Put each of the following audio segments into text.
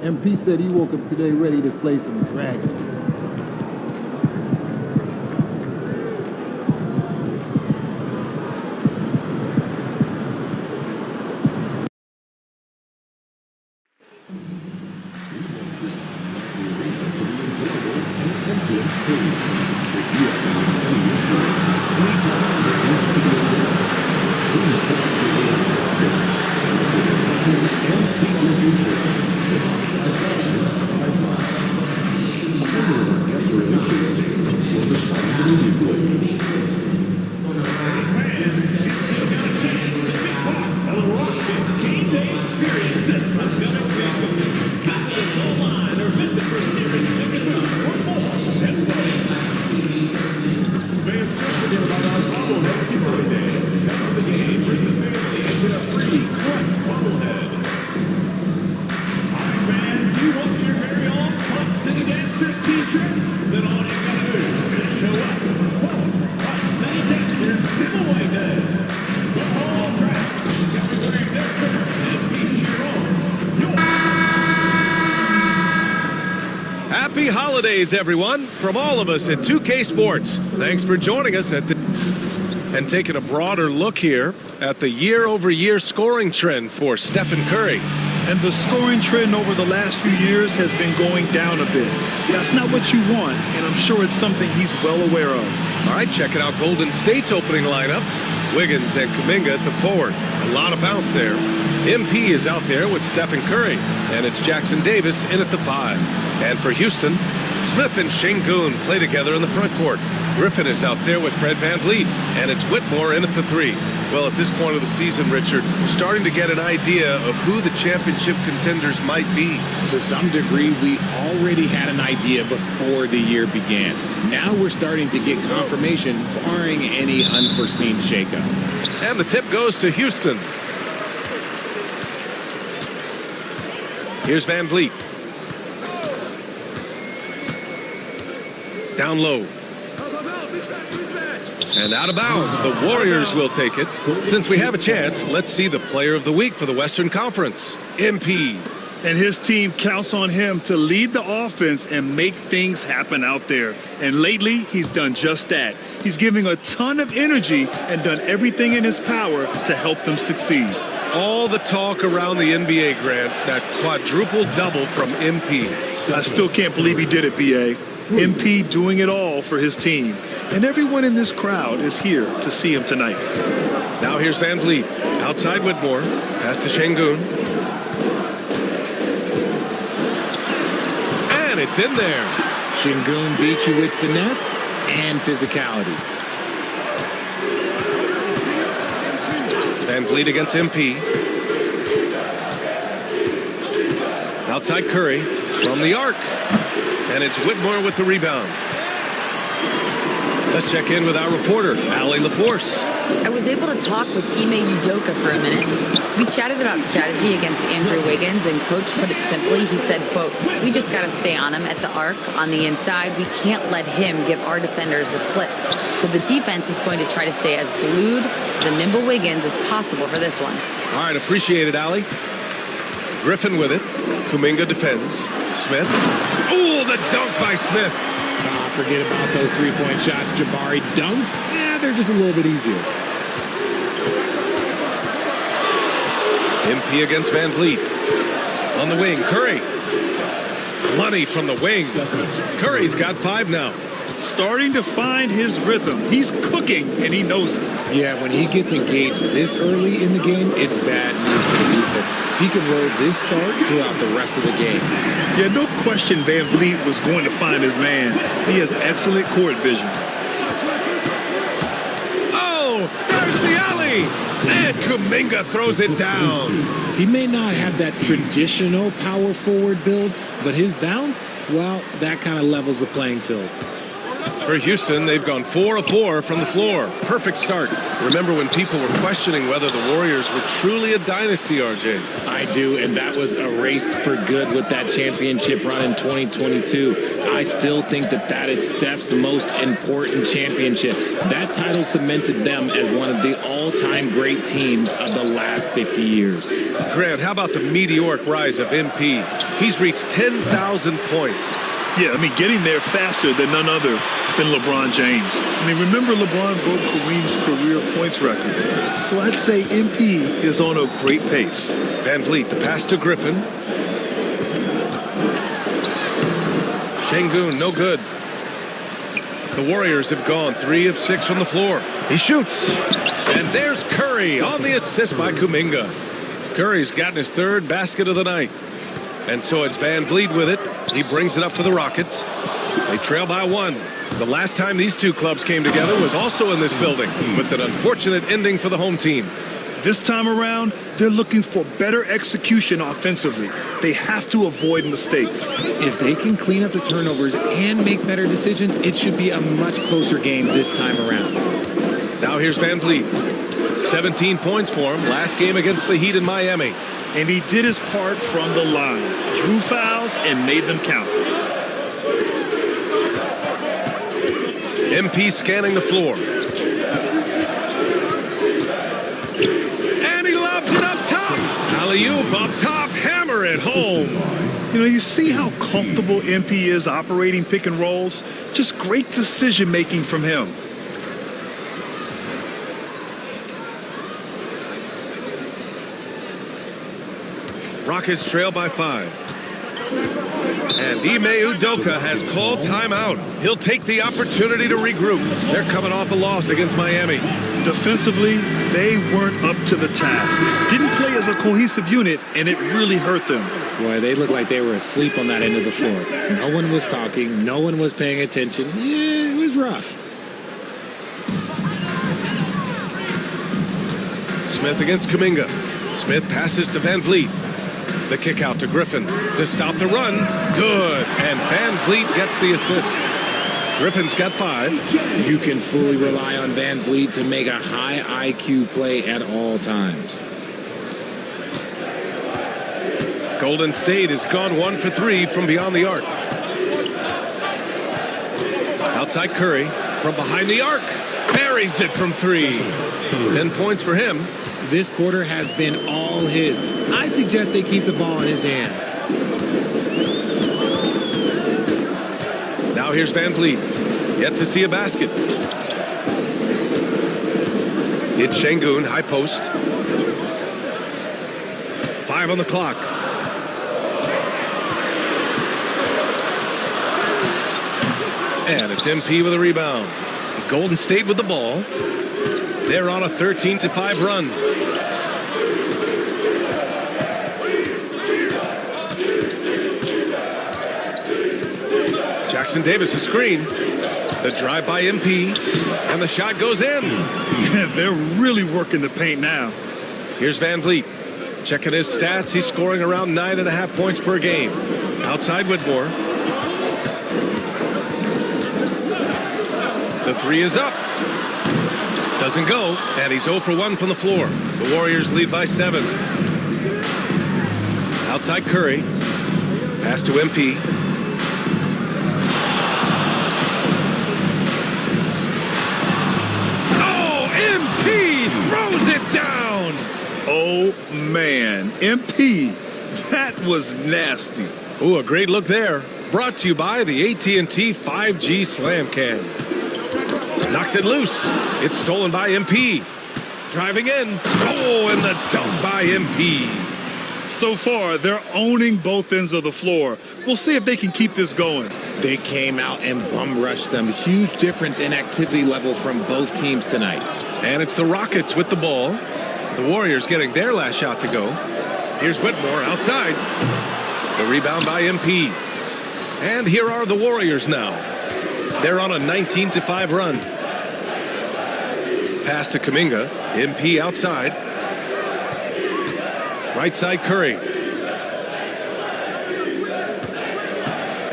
MP said he woke up today ready to slay some dragons. Happy holidays, everyone, from all of us at 2K Sports. Thanks for joining us and taking a broader look here at the year-over-year scoring trend for Stephen Curry. And the scoring trend over the last few years has been going down a bit. That's not what you want, and I'm sure it's something he's well aware of. All right, checking out Golden State's opening lineup. Wiggins and Kuminga at the forward. A lot of bounce there. MP is out there with Stephen Curry, and it's Jackson Davis in at the 5. And for Houston, Smith and Şengün play together in the front court. Griffin is out there with Fred VanVleet, and it's Whitmore in at the 3. Well, at this point of the season, Richard, we're starting to get an idea of who the championship contenders might be. To some degree, we already had an idea before the year began. Now we're starting to get confirmation, barring any unforeseen shakeup. And the tip goes to Houston. Here's VanVleet. Down low. And out of bounds. The Warriors will take it. Since we have a chance, let's see the player of the week for the Western Conference, MP. And his team counts on him to lead the offense and make things happen out there. And lately, he's done just that. He's giving a ton of energy and done everything in his power to help them succeed. All the talk around the NBA, Grant, that quadruple double from MP. I still can't believe he did it, B.A. MP doing it all for his team. And everyone in this crowd is here to see him tonight. Now here's VanVleet. Outside Whitmore. Pass to Şengün. And it's in there. Şengün beat you with finesse and physicality. VanVleet against MP. Outside Curry from the arc. And it's Whitmore with the rebound. Let's check in with our reporter, Allie LaForce. I was able to talk with Ime Udoka for a minute. We chatted about strategy against Andrew Wiggins, and Coach put it simply. He said, quote, "We just got to stay on him at the arc, on the inside. We can't let him give our defenders a slip. So the defense is going to try to stay as glued to the nimble Wiggins as possible for this one." All right, appreciate it, Allie. Griffin with it. Kuminga defends. Smith. Oh, the dunk by Smith. Oh, forget about those three-point shots Jabari dunked. Yeah, they're just a little bit easier. MP against VanVleet. On the wing, Curry. Lunny from the wing. Curry's got 5 now. Starting to find his rhythm. He's cooking, and he knows it. Yeah, when he gets engaged this early in the game, it's bad news for the defense. He can roll this start throughout the rest of the game. Yeah, no question VanVleet was going to find his man. He has excellent court vision. Oh, there's the alley! And Kuminga throws it down. He may not have that traditional power forward build, but his bounce, well, that kind of levels the playing field. For Houston, they've gone 4 of 4 from the floor. Perfect start. Remember when people were questioning whether the Warriors were truly a dynasty, RJ? I do, and that was erased for good with that championship run in 2022. I still think that that is Steph's most important championship. That title cemented them as one of the all-time great teams of the last 50 years. Grant, how about the meteoric rise of MP? he's reached 10,000 points. Yeah, I mean, getting there faster than none other than LeBron James. I mean, remember LeBron broke Kareem's career points record. So I'd say MP is on a great pace. Van Vliet, the pass to Griffin. Şengün, no good. The Warriors have gone 3 of 6 from the floor. He shoots. And there's Curry on the assist by Kuminga. Curry's gotten his 3rd basket of the night. And so it's Van Vliet with it. He brings it up for the Rockets. They trail by 1. The last time these two clubs came together was also in this building, with an unfortunate ending for the home team. This time around, they're looking for better execution offensively. They have to avoid mistakes. If they can clean up the turnovers and make better decisions, it should be a much closer game this time around. Now here's Van Vliet. 17 points for him last game against the Heat in Miami. And he did his part from the line, drew fouls and made them count. MP scanning the floor. And he lobs it up top. Alley-oop up top, hammer it home. You know, you see how comfortable MP is operating pick and rolls? Just great decision making from him. Rockets trail by 5. And Ime Udoka has called timeout. He'll take the opportunity to regroup. They're coming off a loss against Miami. Defensively, they weren't up to the task. Didn't play as a cohesive unit, and it really hurt them. Boy, they looked like they were asleep on that end of the floor. No one was talking. No one was paying attention. Yeah, it was rough. Smith against Kuminga. Smith passes to Van Vliet. The kick out to Griffin to stop the run. Good. And Van Vliet gets the assist. Griffin's got 5. You can fully rely on Van Vliet to make a high IQ play at all times. Golden State has gone 1 for 3 from beyond the arc. Outside Curry from behind the arc. Buries it from 3. 10 points for him. This quarter has been all his. I suggest they keep the ball in his hands. Now here's Van Vliet. Yet to see a basket. It's Şengün, high post. 5 on the clock. And it's MP with a rebound. Golden State with the ball. They're on a 13-5 run. Jackson Davis a screen. The drive by MP. And the shot goes in. Yeah, they're really working the paint now. Here's Van Vliet. Checking his stats. He's scoring around 9.5 points per game. Outside Whitmore. The 3 is up. Doesn't go, and he's 0 for 1 from the floor. The Warriors lead by 7. Outside Curry. Pass to MP. Oh, MP throws it down! Oh, man. MP, that was nasty. Ooh, a great look there. Brought to you by the AT&T 5G Slam Cam. Knocks it loose. It's stolen by MP. Driving in. Oh, and the dunk by MP. So far, they're owning both ends of the floor. We'll see if they can keep this going. They came out and bum rushed them. Huge difference in activity level from both teams tonight. And it's the Rockets with the ball. The Warriors getting their last shot to go. Here's Whitmore outside. The rebound by MP. And here are the Warriors now. They're on a 19-5 run. Pass to Kuminga. MP outside. Right side Curry.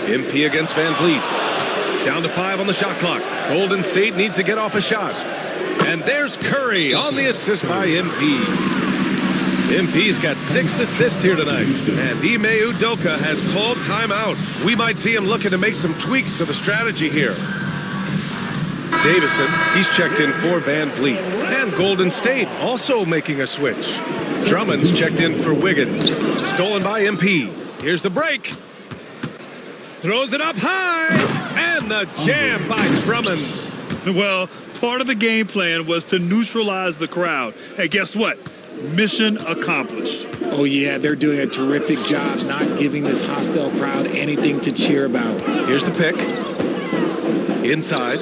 MP against Van Vliet. Down to 5 on the shot clock. Golden State needs to get off a shot. And there's Curry on the assist by MP. MP's got 6 assists here tonight. And Ime Udoka has called timeout. We might see him looking to make some tweaks to the strategy here. Davison, he's checked in for Van Vliet. And Golden State also making a switch. Drummond's checked in for Wiggins. Stolen by MP. Here's the break. Throws it up high. And the jam by Drummond. Well, part of the game plan was to neutralize the crowd. Hey, guess what? Mission accomplished. Oh, yeah, they're doing a terrific job not giving this hostile crowd anything to cheer about. Here's the pick. Inside.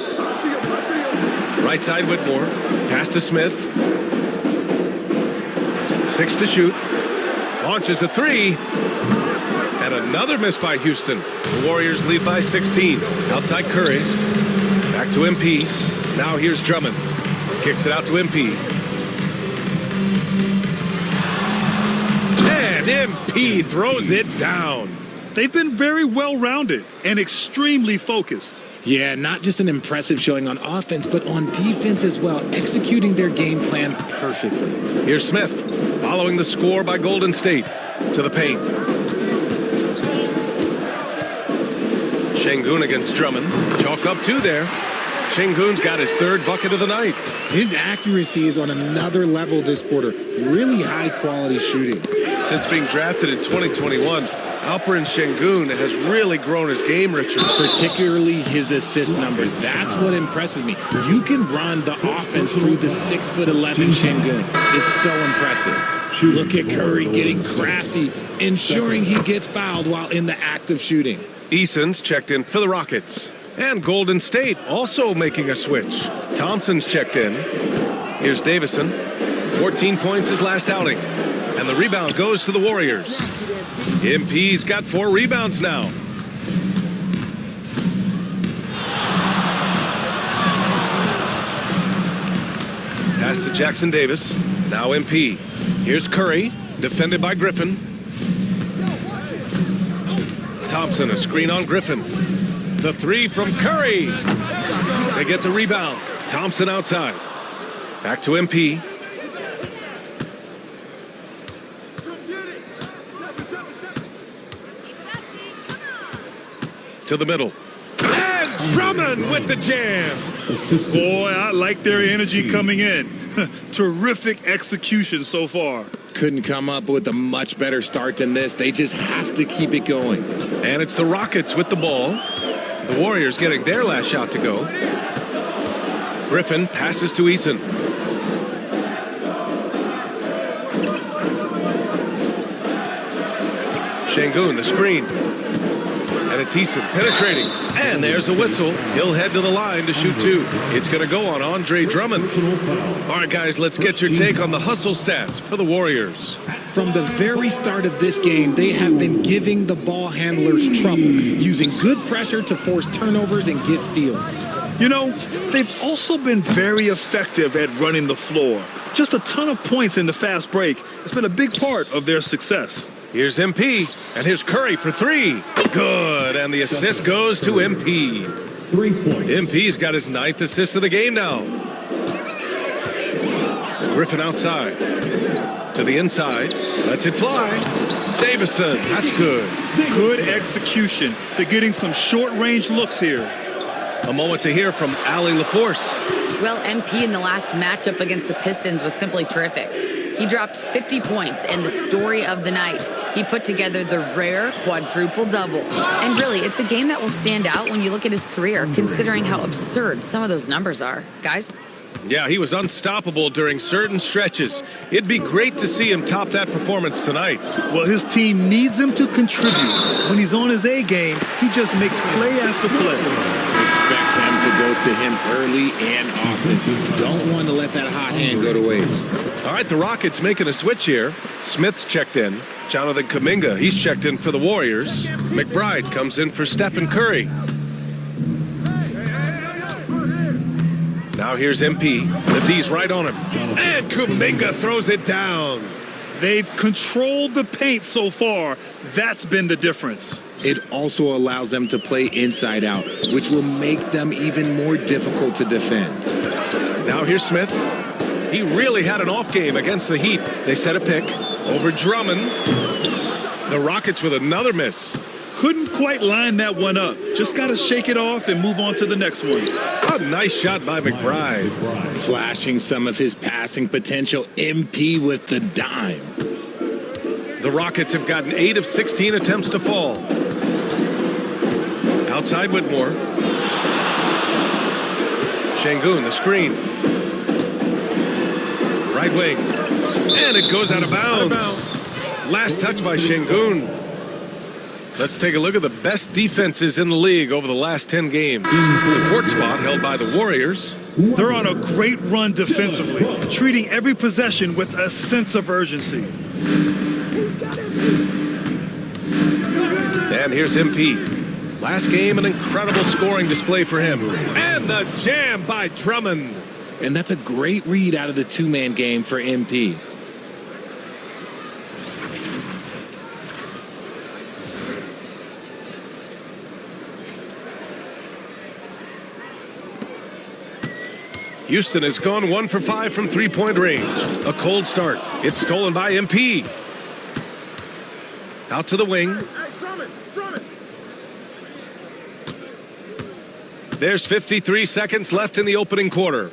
Right side, Whitmore. Pass to Smith. 6 to shoot. Launches a 3. And another miss by Houston. The Warriors lead by 16. Outside Curry. Back to MP. Now here's Drummond. Kicks it out to MP. And MP throws it down. They've been very well-rounded and extremely focused. Yeah, not just an impressive showing on offense, but on defense as well, executing their game plan perfectly. Here's Smith, following the score by Golden State. To the paint. Şengün against Drummond. Chalk up 2 there. Şengün's got his 3rd bucket of the night. His accuracy is on another level this quarter. Really high-quality shooting. Since being drafted in 2021, Alperen Şengün has really grown his game, Richard. Particularly his assist numbers. That's what impresses me. You can run the offense through the 6'11" Şengün. It's so impressive. Look at Curry getting crafty, ensuring he gets fouled while in the act of shooting. Eason's checked in for the Rockets. And Golden State also making a switch. Thompson's checked in. Here's Davison. 14 points his last outing. And the rebound goes to the Warriors. MP's got 4 rebounds now. Pass to Jackson Davis. Now MP. Here's Curry, defended by Griffin. Thompson, a screen on Griffin. The 3 from Curry. They get the rebound. Thompson outside. Back to MP. To the middle. And Drummond with the jam. Boy, I like their energy coming in. Terrific execution so far. Couldn't come up with a much better start than this. They just have to keep it going. And it's the Rockets with the ball. The Warriors getting their last shot to go. Griffin passes to Eason. Şengün, the screen. And it's Eason penetrating. And there's a whistle. He'll head to the line to shoot 2. It's going to go on Andre Drummond. All right, guys, let's get your take on the hustle stats for the Warriors. From the very start of this game, they have been giving the ball handlers trouble, using good pressure to force turnovers and get steals. You know, they've also been very effective at running the floor. Just a ton of points in the fast break has been a big part of their success. Here's MP, and here's Curry for 3. Good, and the assist goes to MP. 3 points. MP's got his 9th assist of the game now. Griffin outside. To the inside. Lets it fly. Davison, that's good. Good execution. They're getting some short-range looks here. A moment to hear from Allie LaForce. Well, MP in the last matchup against the Pistons was simply terrific. He dropped 50 points, and the story of the night, he put together the rare quadruple-double. And really, it's a game that will stand out when you look at his career, considering how absurd some of those numbers are. Guys? Yeah, he was unstoppable during certain stretches. It'd be great to see him top that performance tonight. Well, his team needs him to contribute. When he's on his A game, he just makes play after play. Expect them to go to him early and often. Don't want to let that hot hand go to waste. All right, the Rockets making a switch here. Smith's checked in. Jonathan Kuminga, he's checked in for the Warriors. McBride comes in for Stephen Curry. Now here's MP. The D's right on him. And Kuminga throws it down. They've controlled the paint so far. That's been the difference. It also allows them to play inside out, which will make them even more difficult to defend. Now here's Smith. He really had an off game against the Heat. They set a pick over Drummond. The Rockets with another miss. Couldn't quite line that one up. Just got to shake it off and move on to the next one. A nice shot by McBride. Flashing some of his passing potential, MP with the dime. The Rockets have gotten 8 of 16 attempts to fall. Outside Whitmore. Şengün, the screen. Right wing. And it goes out of bounds. Last touch by Şengün. Let's take a look at the best defenses in the league over the last 10 games. The fourth spot held by the Warriors. They're on a great run defensively, treating every possession with a sense of urgency. And here's MP. Last game, an incredible scoring display for him. And the jam by Drummond. And that's a great read out of the two-man game for MP. Houston has gone 1 for 5 from three-point range. A cold start. It's stolen by MP. Out to the wing. There's 53 seconds left in the opening quarter.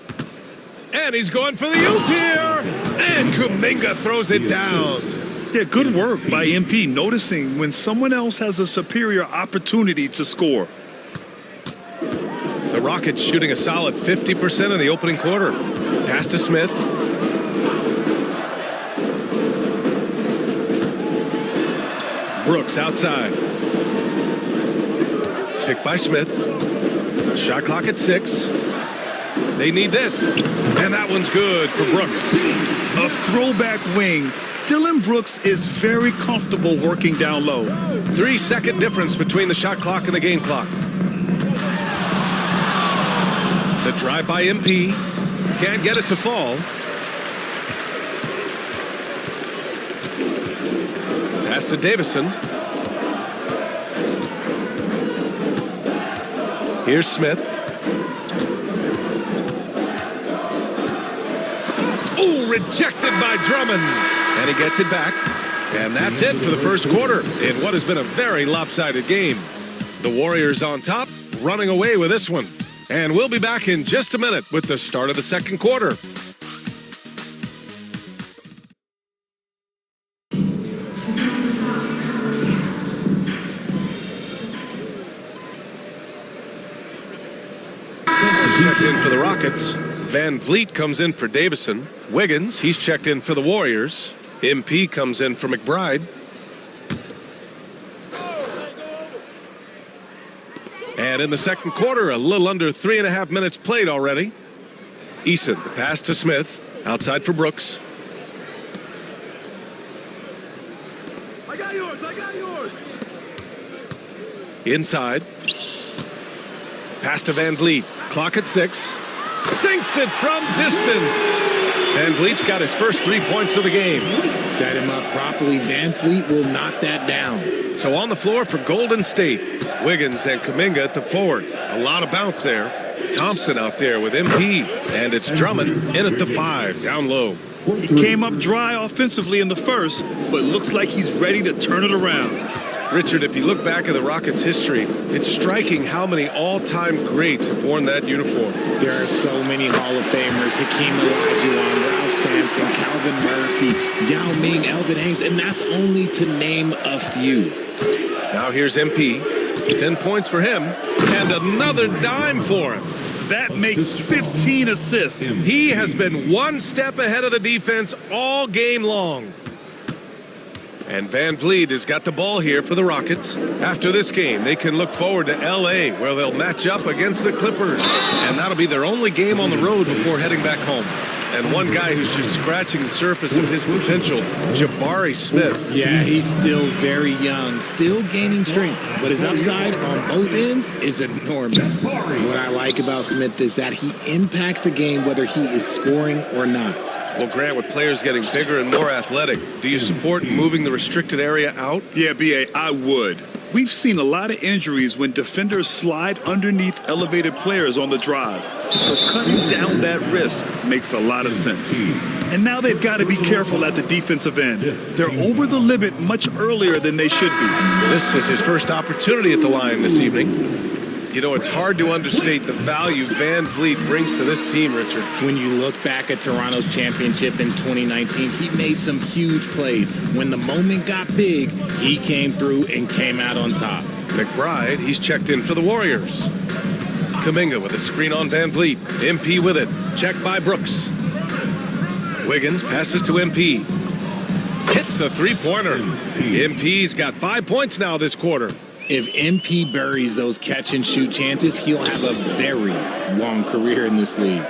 And he's going for the oop here. And Kuminga throws it down. Yeah, good work by MP, noticing when someone else has a superior opportunity to score. The Rockets shooting a solid 50% in the opening quarter. Pass to Smith. Brooks outside. Picked by Smith. Shot clock at 6. They need this. And that one's good for Brooks. A throwback wing. Dillon Brooks is very comfortable working down low. 3-second difference between the shot clock and the game clock. The drive by MP. Can't get it to fall. Pass to Davison. Here's Smith. Oh, rejected by Drummond. And he gets it back. And that's it for the first quarter in what has been a very lopsided game. The Warriors on top, running away with this one. And we'll be back in just a minute with the start of the second quarter. Checked in for the Rockets. Van Vliet comes in for Davison. Wiggins, he's checked in for the Warriors. MP comes in for McBride. And in the second quarter, a little under 3.5 minutes played already. Eason, the pass to Smith. Outside for Brooks. I got yours. Inside. Pass to Van Vliet. Clock at 6. Sinks it from distance. Van Vliet's got his first 3 points of the game. Set him up properly. Van Vliet will knock that down. So on the floor for Golden State, Wiggins and Kuminga at the forward. A lot of bounce there. Thompson out there with MP. And it's Drummond in at the 5, down low. He came up dry offensively in the first, but looks like he's ready to turn it around. Richard, if you look back at the Rockets' history, it's striking how many all-time greats have worn that uniform. There are so many Hall of Famers. Hakeem Olajuwon, Ralph Sampson, Calvin Murphy, Yao Ming, Elvin Hayes, and that's only to name a few. Now here's MP. 10 points for him, and another dime for him. That makes 15 assists. He has been one step ahead of the defense all game long. And Van Vliet has got the ball here for the Rockets. After this game, they can look forward to L.A., where they'll match up against the Clippers. And that'll be their only game on the road before heading back home. And one guy who's just scratching the surface of his potential, Jabari Smith. Yeah, he's still very young, still gaining strength, but his upside on both ends is enormous. What I like about Smith is that he impacts the game whether he is scoring or not. Well, Grant, with players getting bigger and more athletic, do you support moving the restricted area out? Yeah, B.A., I would. We've seen a lot of injuries when defenders slide underneath elevated players on the drive. So cutting down that risk makes a lot of sense. And now they've got to be careful at the defensive end. They're over the limit much earlier than they should be. This is his first opportunity at the line this evening. You know, it's hard to understate the value Van Vliet brings to this team, Richard. When you look back at Toronto's championship in 2019, he made some huge plays. When the moment got big, he came through and came out on top. McBride, he's checked in for the Warriors. Kuminga with a screen on Van Vliet. MP with it. Checked by Brooks. Wiggins passes to MP. Hits a three-pointer. MP's got 5 points now this quarter. If MP buries those catch-and-shoot chances, he'll have a very long career in this league.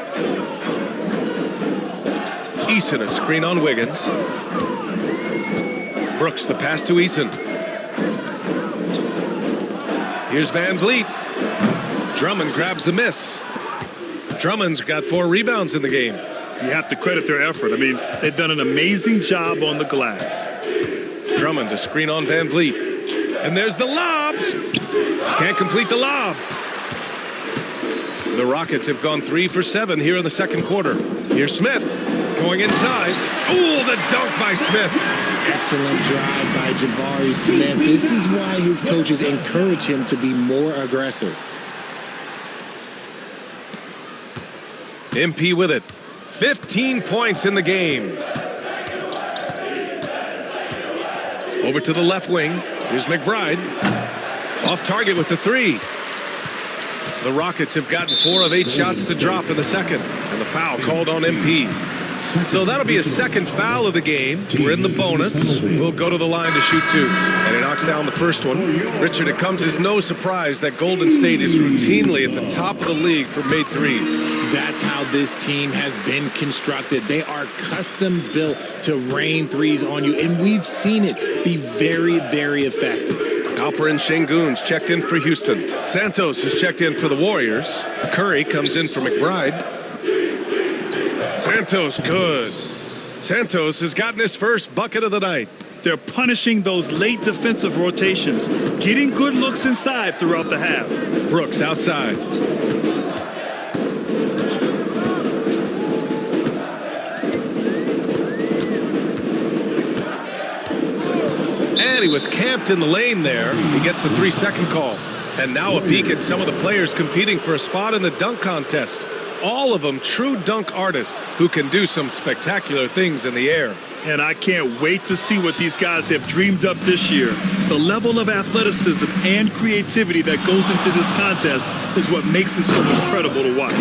Eason a screen on Wiggins. Brooks the pass to Eason. Here's Van Vliet. Drummond grabs the miss. Drummond's got 4 rebounds in the game. You have to credit their effort. I mean, they've done an amazing job on the glass. Drummond a screen on Van Vliet. And there's the lob. Can't complete the lob. The Rockets have gone 3 for 7 here in the second quarter. Here's Smith going inside. Oh, the dunk by Smith. Excellent drive by Jabari Smith. This is why his coaches encourage him to be more aggressive. MP with it. 15 points in the game. Over to the left wing. Here's McBride. Off target with the 3. The Rockets have gotten 4 of 8 shots to drop in the second. And the foul called on MP. So that'll be a second foul of the game. We're in the bonus. We'll go to the line to shoot 2. And he knocks down the first one. Richard, it comes as no surprise that Golden State is routinely at the top of the league for made threes. That's how this team has been constructed. They are custom built to rain threes on you, and we've seen it be very, very effective. Alperen Şengün's checked in for Houston. Santos is checked in for the Warriors. Curry comes in for McBride. Santos, good. Santos has gotten his first bucket of the night. They're punishing those late defensive rotations, getting good looks inside throughout the half. Brooks outside. And he was camped in the lane there. He gets a 3-second call. And now a peek at some of the players competing for a spot in the dunk contest. All of them true dunk artists who can do some spectacular things in the air. And I can't wait to see what these guys have dreamed up this year. The level of athleticism and creativity that goes into this contest is what makes it so incredible to watch.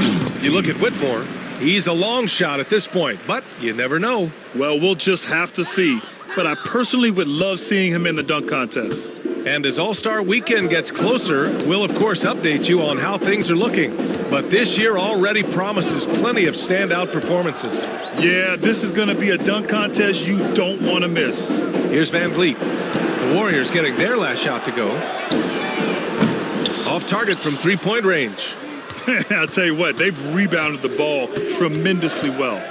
You look at Whitmore. He's a long shot at this point, but you never know. Well, we'll just have to see. But I personally would love seeing him in the dunk contest. And as All-Star Weekend gets closer, we'll of course update you on how things are looking. But this year already promises plenty of standout performances. Yeah, this is going to be a dunk contest you don't want to miss. Here's Van Vliet. The Warriors getting their last shot to go. Off target from 3-point range. I'll tell you what, they've rebounded the ball tremendously well.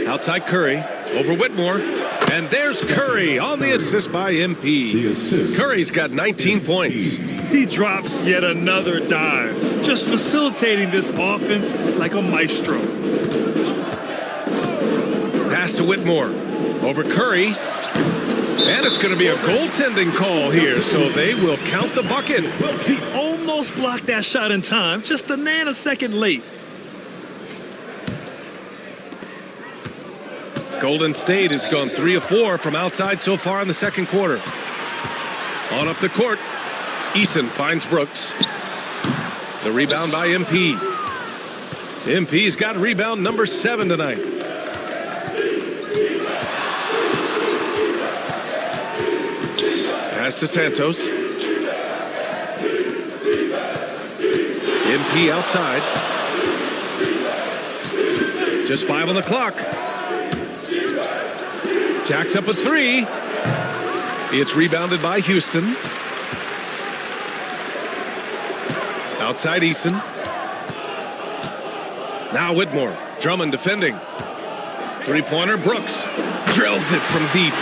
Outside Curry, over Whitmore. And there's Curry on the assist by MP. Curry's got 19 points. He drops yet another dime, just facilitating this offense like a maestro. Pass to Whitmore, over Curry. And it's going to be a goaltending call here, so they will count the bucket. He almost blocked that shot in time, just a nanosecond late. Golden State has gone 3 of 4 from outside so far in the second quarter. On up the court, Eason finds Brooks. The rebound by MP. MP's got rebound number 7 tonight. Pass to Santos. MP outside. Just 5 on the clock. Jacks up a 3. It's rebounded by Houston. Outside Eason. Now Whitmore. Drummond defending. 3-pointer Brooks. Drills it from deep.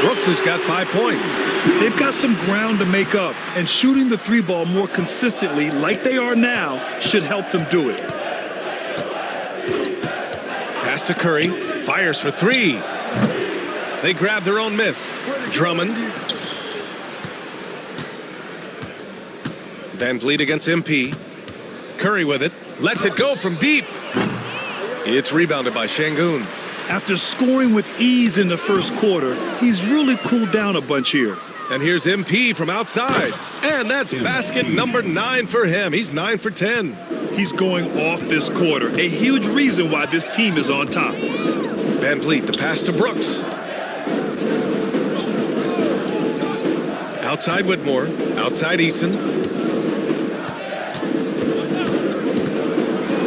Brooks has got 5 points. They've got some ground to make up, and shooting the 3-ball more consistently like they are now should help them do it. Pass to Curry. Fires for 3. They grab their own miss. Drummond. Van Vliet against MP. Curry with it. Lets it go from deep. It's rebounded by Şengün. After scoring with ease in the first quarter, he's really cooled down a bunch here. And here's MP from outside. And that's basket number 9 for him. He's 9 for 10. He's going off this quarter. A huge reason why this team is on top. Van Vliet, the pass to Brooks. Outside Whitmore. Outside Eason.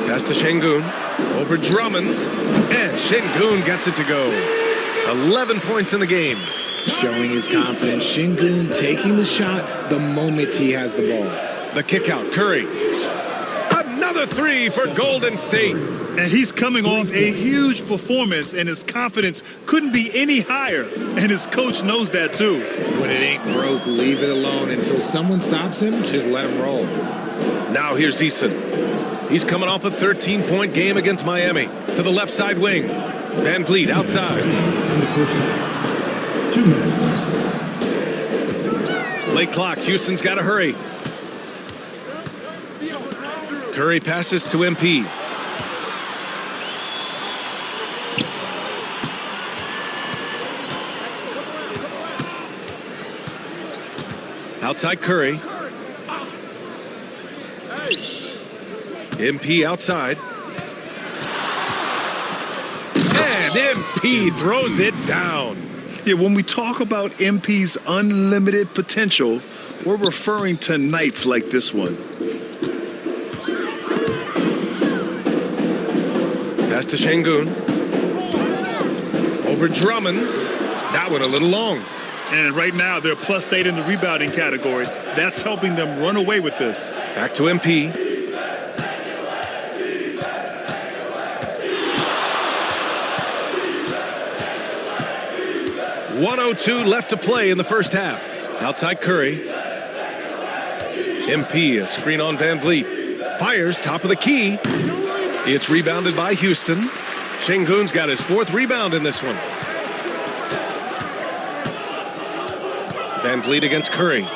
Pass to Şengün. Over Drummond. And Şengün gets it to go. 11 points in the game. Showing his confidence. Şengün taking the shot the moment he has the ball. The kick out. Curry. Another 3 for Golden State. And he's coming off a huge performance, and his confidence couldn't be any higher. And his coach knows that too. When it ain't broke, leave it alone. Until someone stops him, just let him roll. Now here's Eason. He's coming off a 13-point game against Miami. To the left side wing. Van Vliet outside. In the first half. 2 minutes. Late clock. Houston's got to hurry. Curry passes to MP. Outside Curry. MP outside. And MP throws it down. Yeah, when we talk about MP's unlimited potential, we're referring to nights like this one. Pass to Şengün. Over Drummond. That one a little long. And right now, they're +8 in the rebounding category. That's helping them run away with this. Back to MP. .102 left to play in the first half. Outside Curry. MP, a screen on Van Vliet. Fires, top of the key. It's rebounded by Houston. Şengün's got his 4th rebound in this one. Van Vliet against Curry.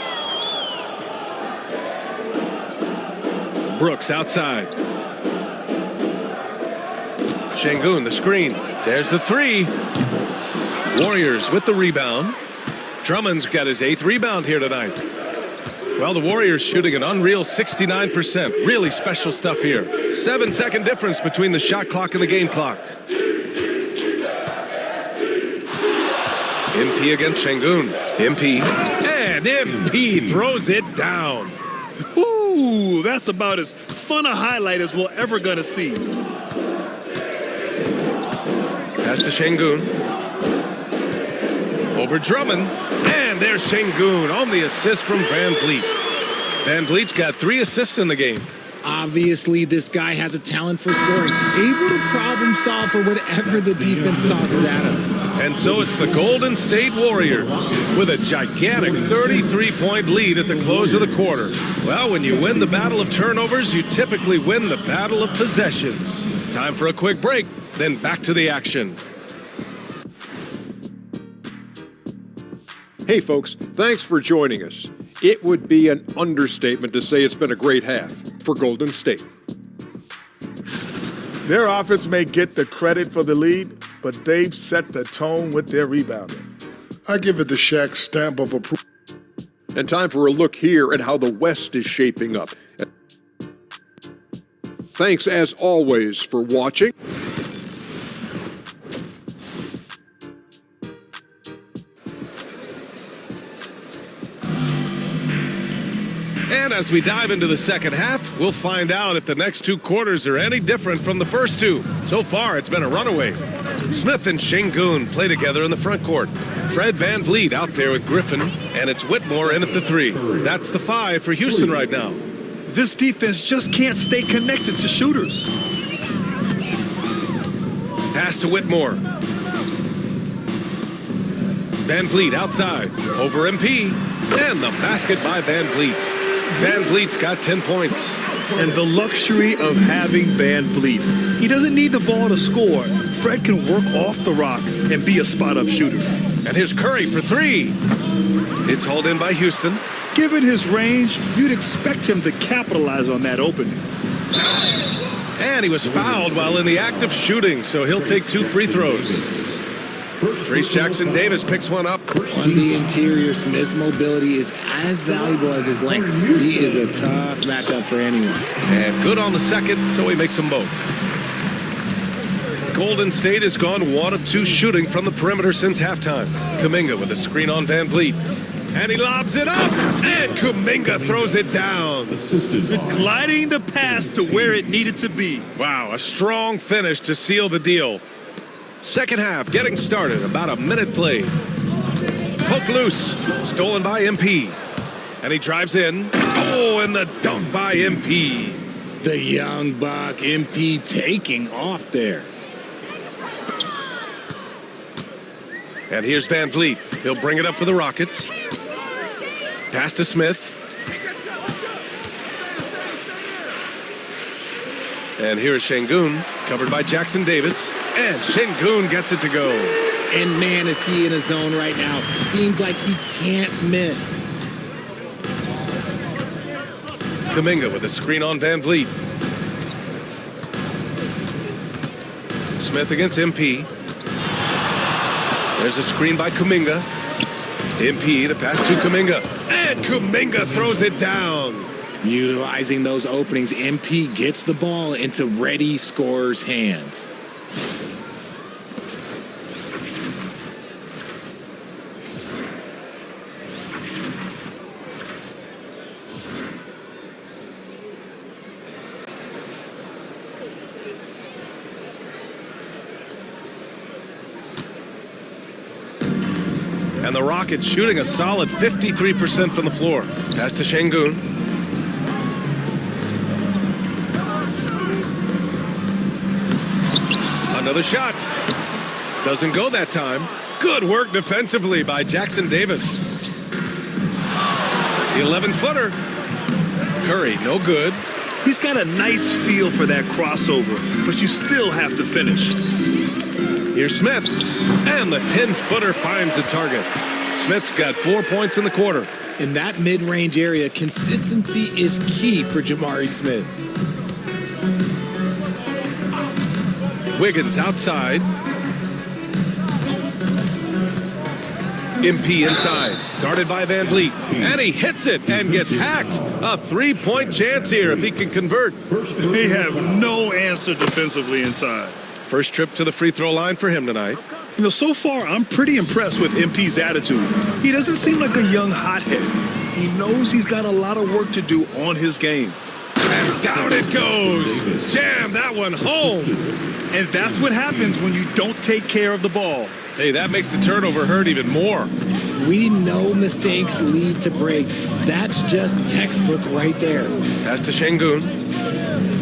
Brooks outside. Şengün, the screen. There's the 3. Warriors with the rebound. Drummond's got his 8th rebound here tonight. Well, the Warriors shooting an unreal 69%. Really special stuff here. 7-second difference between the shot clock and the game clock. MP against Şengün. MP. And MP throws it down. Ooh, that's about as fun a highlight as we're ever going to see. Pass to Şengün. Over Drummond. And there's Şengün on the assist from Van Vliet. Van Vliet's got 3 assists in the game. Obviously, this guy has a talent for scoring. Able to problem solve for whatever the defense tosses at him. And so it's the Golden State Warriors with a gigantic 33-point lead at the close of the quarter. Well, when you win the battle of turnovers, you typically win the battle of possessions. Time for a quick break, then back to the action. Hey folks, thanks for joining us. It would be an understatement to say it's been a great half for Golden State. Their offense may get the credit for the lead, but they've set the tone with their rebounding. I give it the Shaq stamp of approval. And time for a look here at how the West is shaping up. Thanks as always for watching. And as we dive into the second half, we'll find out if the next 2 quarters are any different from the first 2. So far, it's been a runaway. Smith and Şengün play together in the front court. Fred Van Vliet out there with Griffin, and it's Whitmore in at the 3. That's the 5 for Houston right now. This defense just can't stay connected to shooters. Pass to Whitmore. Van Vliet outside. Over MP. And the basket by Van Vliet. Van Vliet's got 10 points. And the luxury of having Van Vliet. He doesn't need the ball to score. Fred can work off the rock and be a spot-up shooter. And here's Curry for 3. It's hauled in by Houston. Given his range, you'd expect him to capitalize on that opening. And he was fouled while in the act of shooting, so he'll take 2 free throws. Trace Jackson Davis picks one up. On the interior, Smith's mobility is as valuable as his length. He is a tough matchup for anyone. And good on the second, so he makes them both. Golden State has gone 1 of 2 shooting from the perimeter since halftime. Kuminga with a screen on Van Vliet. And he lobs it up, and Kuminga throws it down. Gliding the pass to where it needed to be. Wow, a strong finish to seal the deal. Second half getting started, about a minute played. Poke loose, stolen by MP. And he drives in. Oh, and the dunk by MP. The young buck, MP, taking off there. And here's Van Vliet. He'll bring it up for the Rockets. Pass to Smith. And here's Şengün, covered by Jackson Davis. And Şengün gets it to go. And man, is he in a zone right now. Seems like he can't miss. Kuminga with a screen on Van Vliet. Smith against MP. There's a screen by Kuminga. MP, the pass to Kuminga. And Kuminga throws it down. Utilizing those openings, MP gets the ball into ready scorers' hands. And the Rockets shooting a solid 53% from the floor. Pass to Şengün. Another shot. Doesn't go that time. Good work defensively by Jackson Davis. The 11-footer. Curry, no good. He's got a nice feel for that crossover, but you still have to finish. Here's Smith, and the 10-footer finds the target. Smith's got 4 points in the quarter. In that mid-range area, consistency is key for Jamari Smith. Wiggins outside. MP inside, guarded by Van Vliet, and he hits it and gets hacked. A 3-point chance here if he can convert. They have no answer defensively inside. First trip to the free throw line for him tonight. You know, so far, I'm pretty impressed with MP's attitude. He doesn't seem like a young hothead. He knows he's got a lot of work to do on his game. And down it goes. Jam that one home. And that's what happens when you don't take care of the ball. Hey, that makes the turnover hurt even more. We know mistakes lead to breaks. That's just textbook right there. Pass to Şengün.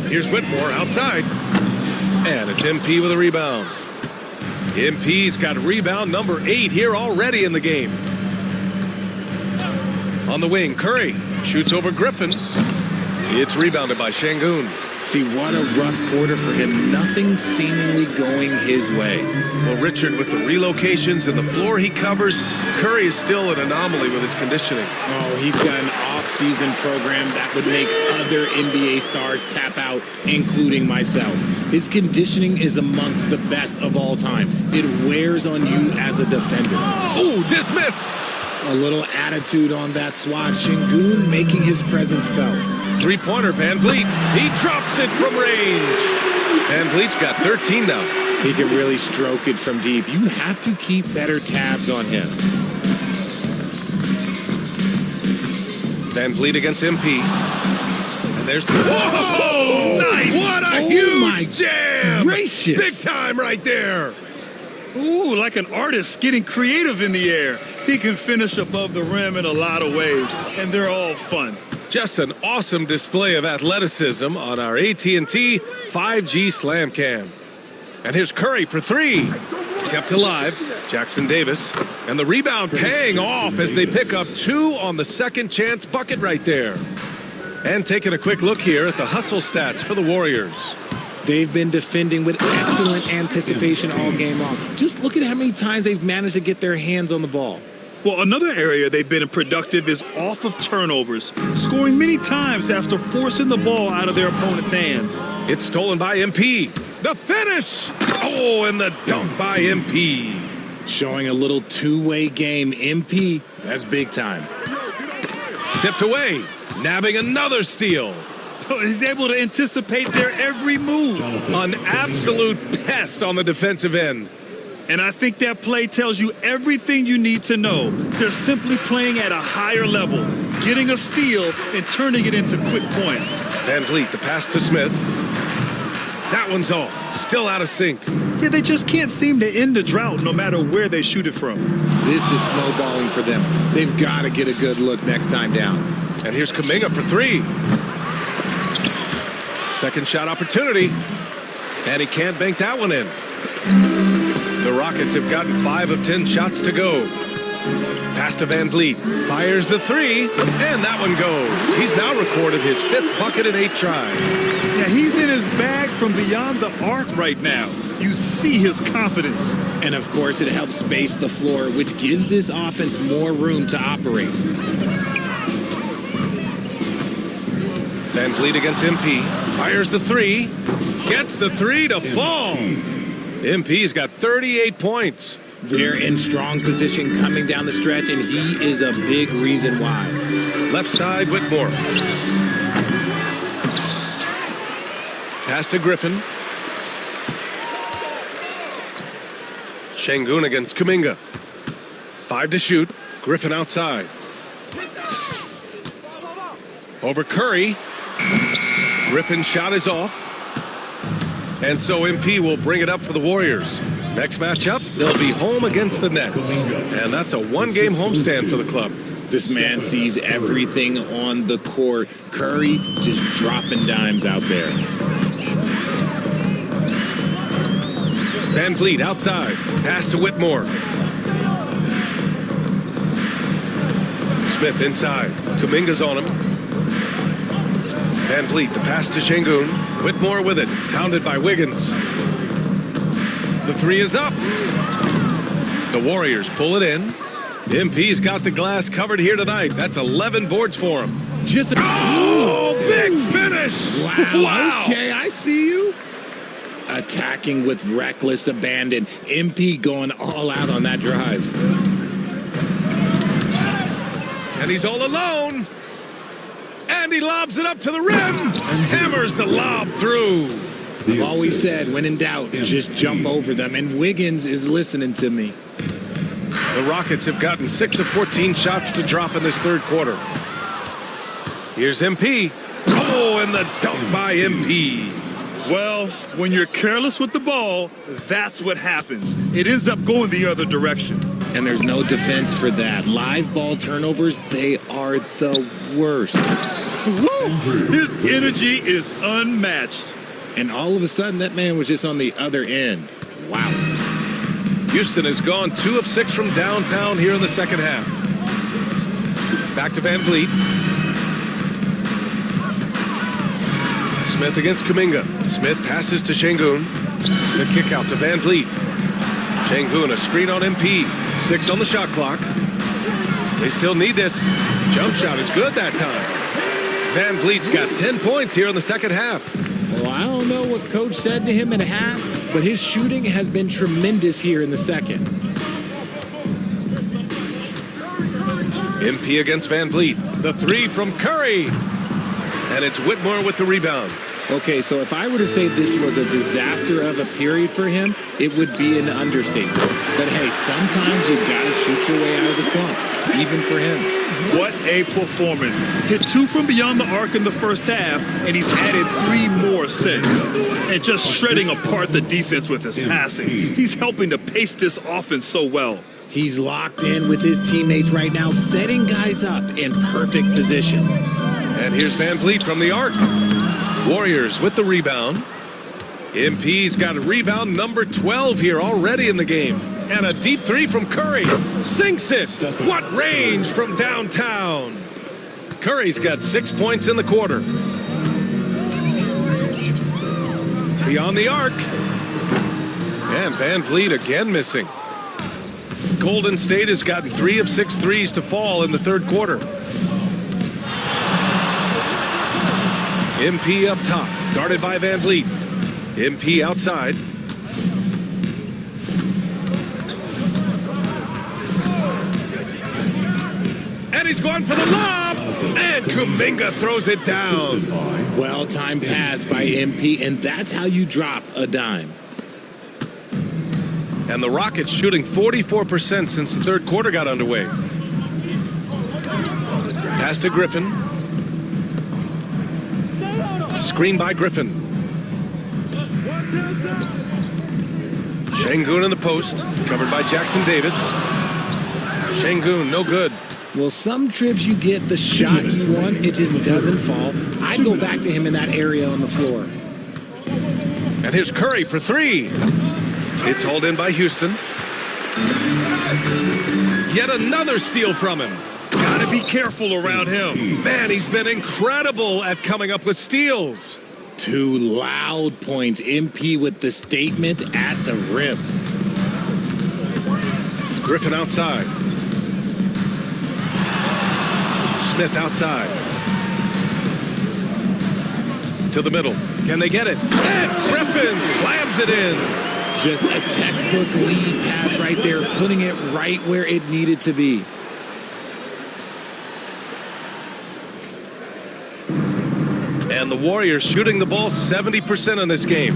Here's Whitmore outside. And it's MP with a rebound. MP's got rebound number 8 here already in the game. On the wing, Curry shoots over Griffin. It's rebounded by Şengün. See, what a rough quarter for him. Nothing seemingly going his way. Well, Richard, with the relocations and the floor he covers, Curry is still an anomaly with his conditioning. Oh, he's got an off-season program that would make other NBA stars tap out, including myself. His conditioning is amongst the best of all time. It wears on you as a defender. Oh, dismissed! A little attitude on that swat. Şengün making his presence felt. Three-pointer, Van Vliet. He drops it from range. Van Vliet's got 13 now. He can really stroke it from deep. You have to keep better tabs on him. Van Vliet against MP. And there's the... Whoa! Nice! What a huge jam! Gracious! Big time right there! Ooh, like an artist getting creative in the air. He can finish above the rim in a lot of ways, and they're all fun. Just an awesome display of athleticism on our AT&T 5G Slam Cam. And here's Curry for 3. Kept alive, Jackson Davis. And the rebound paying off as they pick up 2 on the second chance bucket right there. And taking a quick look here at the hustle stats for the Warriors. They've been defending with excellent anticipation all game long. Just look at how many times they've managed to get their hands on the ball. Well, another area they've been productive is off of turnovers, scoring many times after forcing the ball out of their opponent's hands. It's stolen by MP. The finish! Oh, and the dunk by MP. Showing a little two-way game. MP, that's big time. Tipped away, nabbing another steal. He's able to anticipate their every move. An absolute pest on the defensive end. And I think that play tells you everything you need to know. They're simply playing at a higher level, getting a steal and turning it into quick points. Van Vliet, the pass to Smith. That one's off, still out of sync. Yeah, they just can't seem to end the drought no matter where they shoot it from. This is snowballing for them. They've got to get a good look next time down. And here's Kuminga for three. Second shot opportunity. And he can't bank that one in. The Rockets have gotten 5 of 10 shots to go. Pass to Van Vliet. Fires the three. And that one goes. He's now recorded his 5th bucket in 8 tries. Yeah, he's in his bag from beyond the arc right now. You see his confidence. And of course, it helps space the floor, which gives this offense more room to operate. Van Vliet against MP. Fires the three. Gets the three to fall. MP's got 38 points. They're in strong position coming down the stretch, and he is a big reason why. Left side, Whitmore. Pass to Griffin. Şengün against Kuminga. 5 to shoot. Griffin outside. Over Curry. Griffin's shot is off. And so MP will bring it up for the Warriors. Next matchup, they'll be home against the Nets. And that's a one-game homestand for the club. This man sees everything on the court. Curry just dropping dimes out there. Van Vliet outside. Pass to Whitmore. Smith inside. Kuminga's on him. Van Vliet, the pass to Şengün. Whitmore with it. Pounded by Wiggins. The three is up. The Warriors pull it in. MP's got the glass covered here tonight. That's 11 boards for him. Big finish! Wow. Okay, I see you. Attacking with reckless abandon. MP going all out on that drive. And he's all alone. And he lobs it up to the rim. Hammers the lob through. I've always said, when in doubt, just jump over them. And Wiggins is listening to me. The Rockets have gotten 6 of 14 shots to drop in this third quarter. Here's MP. Oh, and the dunk by MP. Well, when you're careless with the ball, that's what happens. It ends up going the other direction. And there's no defense for that. Live ball turnovers, they are the worst. His energy is unmatched. And all of a sudden, that man was just on the other end. Wow. Houston has gone 2 of 6 from downtown here in the second half. Back to Van Vliet. Smith against Kuminga. Smith passes to Şengün. The kick out to Van Vliet. Şengün, a screen on MP. 6 on the shot clock. They still need this. Jump shot is good that time. Van Vliet's got 10 points here in the second half. Well, I don't know what coach said to him at half, but his shooting has been tremendous here in the second. MP against Van Vliet. The three from Curry. And it's Whitmore with the rebound. Okay, so if I were to say this was a disaster of a period for him, it would be an understatement. But hey, sometimes you gotta shoot your way out of the slump, even for him. What a performance. Hit 2 from beyond the arc in the first half, and he's added 3 more since. And just shredding apart the defense with his passing. He's helping to pace this offense so well. He's locked in with his teammates right now, setting guys up in perfect position. And here's Van Vliet from the arc. Warriors with the rebound. MP's got a rebound number 12 here already in the game. And a deep 3 from Curry. Sinks it. What range from downtown. Curry's got 6 points in the quarter. Beyond the arc. And Van Vliet again missing. Golden State has gotten 3 of 6 threes to fall in the third quarter. MP up top, guarded by Van Vliet. MP outside. And he's going for the lob, and Kuminga throws it down. Well-timed pass by MP, and that's how you drop a dime. And the Rockets shooting 44% since the third quarter got underway. Pass to Griffin. Screen by Griffin. Şengün in the post, covered by Jackson Davis. Şengün, no good. Well, some trips you get the shot you want, it just doesn't fall. I'd go back to him in that area on the floor. And here's Curry for 3. It's hauled in by Houston. Yet another steal from him. Gotta be careful around him. Man, he's been incredible at coming up with steals. 2 loud points. MP with the statement at the rim. Griffin outside. Smith outside. To the middle. Can they get it? And Griffin slams it in. Just a textbook lead pass right there, putting it right where it needed to be. And the Warriors shooting the ball 70% in this game.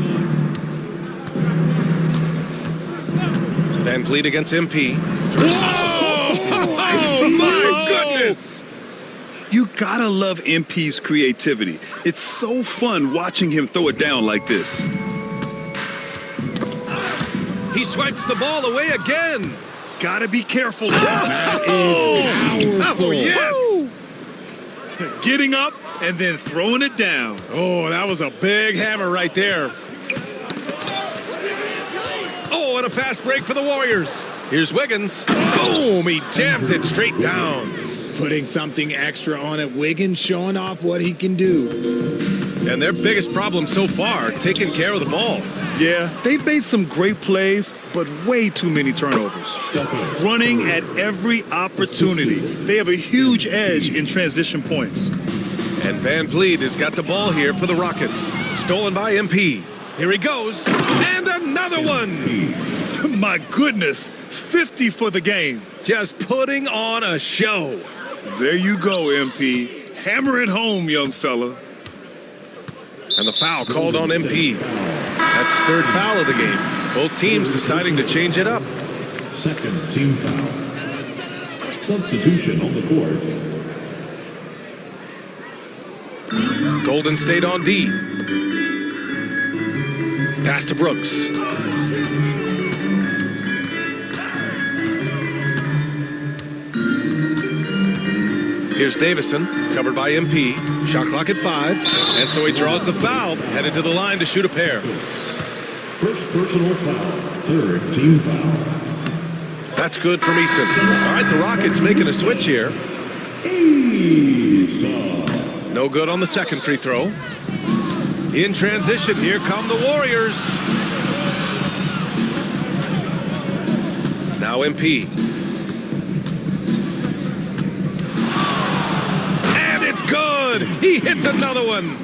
Van Vliet against MP. Oh, my goodness! You gotta love MP's creativity. It's so fun watching him throw it down like this. He swipes the ball away again. Gotta be careful. That is powerful. Oh, yes. Getting up and then throwing it down. Oh, that was a big hammer right there. Oh, and a fast break for the Warriors. Here's Wiggins. Boom, he jams it straight down. Putting something extra on it. Wiggins showing off what he can do. And their biggest problem so far, taking care of the ball. Yeah, they've made some great plays, but way too many turnovers. Running at every opportunity. They have a huge edge in transition points. And Van Vliet has got the ball here for the Rockets. Stolen by MP. Here he goes. And another one. My goodness, 50 for the game. Just putting on a show. There you go, MP. Hammer it home, young fella. And the foul called on MP. That's his third foul of the game. Both teams deciding to change it up. Second team foul. Substitution on the court. Golden State on D. Pass to Brooks. Here's Davison, covered by MP. Shot clock at 5. And so he draws the foul, headed to the line to shoot a pair. First personal foul. Third team foul. That's good from Eason. All right, the Rockets making a switch here. No good on the second free throw. In transition, here come the Warriors. Now MP. And it's good. He hits another one.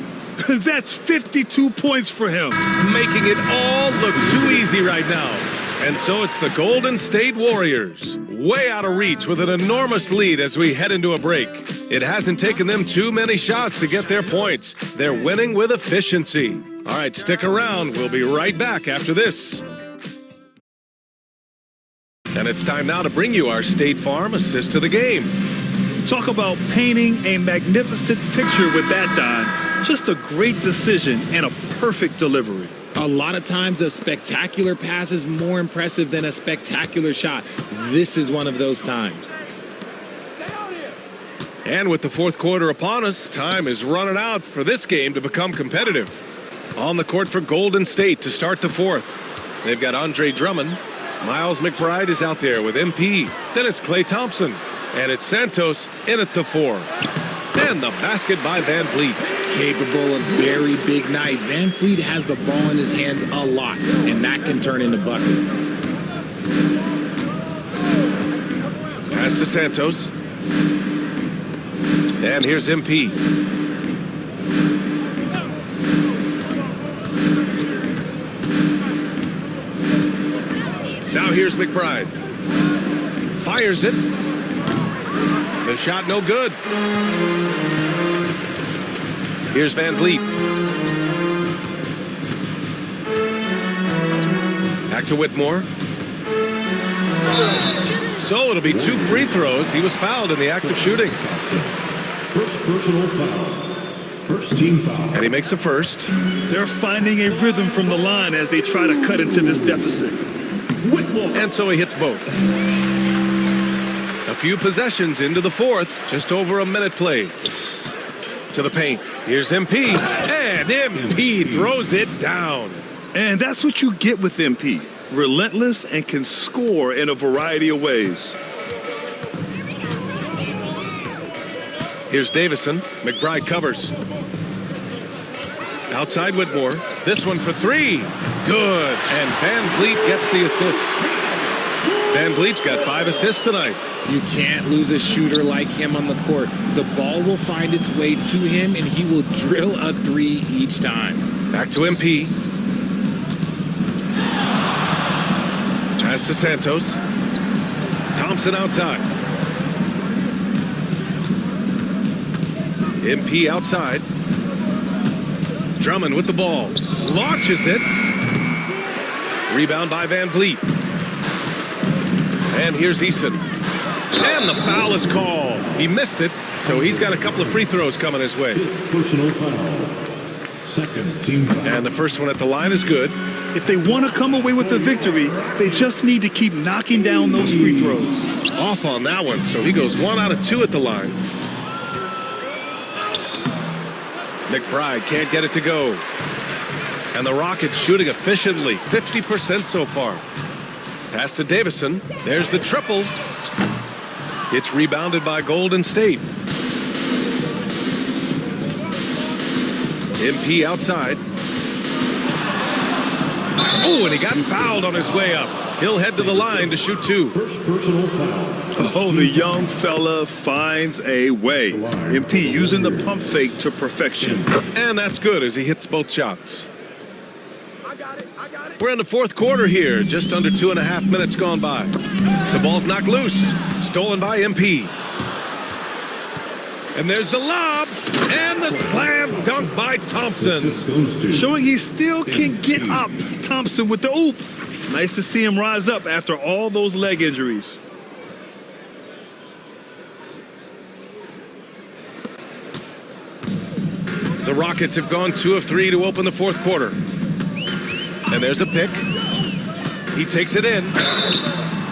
That's 52 points for him. Making it all look too easy right now. And so it's the Golden State Warriors, way out of reach with an enormous lead as we head into a break. It hasn't taken them too many shots to get their points. They're winning with efficiency. All right, stick around. We'll be right back after this. And it's time now to bring you our State Farm assist to the game. Talk about painting a magnificent picture with that, Don. Just a great decision and a perfect delivery. A lot of times a spectacular pass is more impressive than a spectacular shot. This is one of those times. And with the fourth quarter upon us, time is running out for this game to become competitive. On the court for Golden State to start the fourth. They've got Andre Drummond. Miles McBride is out there with MP. Then it's Klay Thompson. And it's Santos in at the 4. And the basket by Van Vliet. Capable of very big nights. Van Vliet has the ball in his hands a lot, and that can turn into buckets. Pass to Santos. And here's MP. Now here's McBride. Fires it. The shot no good. Here's Van Vliet. Back to Whitmore. So it'll be 2 free throws. He was fouled in the act of shooting. First personal foul. First team foul. And he makes a first. They're finding a rhythm from the line as they try to cut into this deficit. And so he hits both. A few possessions into the fourth. Just over a minute played. To the paint. Here's MP. And MP throws it down. And that's what you get with MP. Relentless and can score in a variety of ways. Here's Davison. McBride covers. Outside Whitmore. This one for 3. Good. And Van Vliet gets the assist. Van Vliet's got 5 assists tonight. You can't lose a shooter like him on the court. The ball will find its way to him, and he will drill a 3 each time. Back to MP. Pass to Santos. Thompson outside. MP outside. Drummond with the ball. Launches it. Rebound by Van Vliet. And here's Eason. And the foul is called. He missed it, so he's got a couple of free throws coming his way. Personal foul. Second team foul. And the first one at the line is good. If they want to come away with a victory, they just need to keep knocking down those free throws. Off on that one, so he goes 1 out of 2 at the line. McBride can't get it to go. And the Rockets shooting efficiently, 50% so far. Pass to Davison. There's the triple. It's rebounded by Golden State. MP outside. Oh, and he got fouled on his way up. He'll head to the line to shoot 2. First personal foul. Oh, the young fella finds a way. MP using the pump fake to perfection. And that's good as he hits both shots. We're in the fourth quarter here. Just under 2.5 minutes gone by. The ball's knocked loose. Stolen by MP. And there's the lob. And the slam dunk by Thompson. Showing he still can get up. Thompson with the oop. Nice to see him rise up after all those leg injuries. The Rockets have gone 2 of 3 to open the fourth quarter. And there's a pick. He takes it in.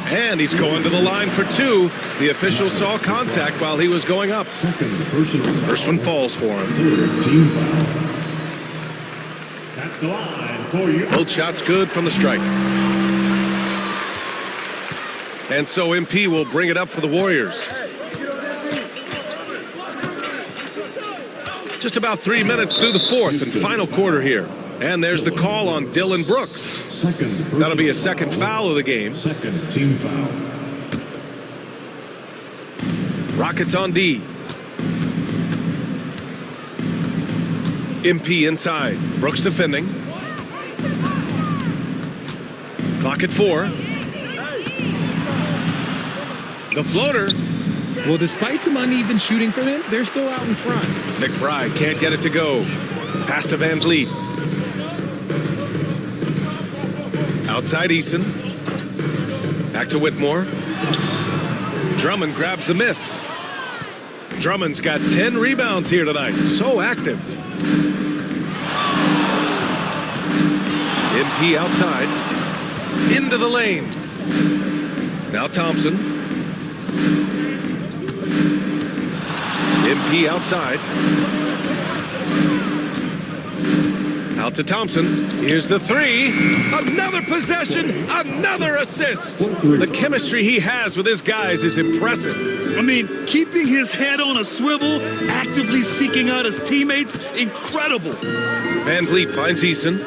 And he's going to the line for 2. The official saw contact while he was going up. First one falls for him. Third team foul. At the line for you. Both shots good from the strike. And so MP will bring it up for the Warriors. Just about 3 minutes through the fourth and final quarter here. And there's the call on Dylan Brooks. That'll be a second foul of the game. Second team foul. Rockets on D. MP inside. Brooks defending. Clock at 4. The floater. Well, despite some uneven shooting from him, they're still out in front. McBride can't get it to go. Pass to Van Vliet. Outside Eason. Back to Whitmore. Drummond grabs the miss. Drummond's got 10 rebounds here tonight. So active. MP outside. Into the lane. Now Thompson. MP outside. Out to Thompson. Here's the 3. Another possession. Another assist. The chemistry he has with his guys is impressive. I mean, keeping his head on a swivel, actively seeking out his teammates, incredible. Van Vliet finds Eason.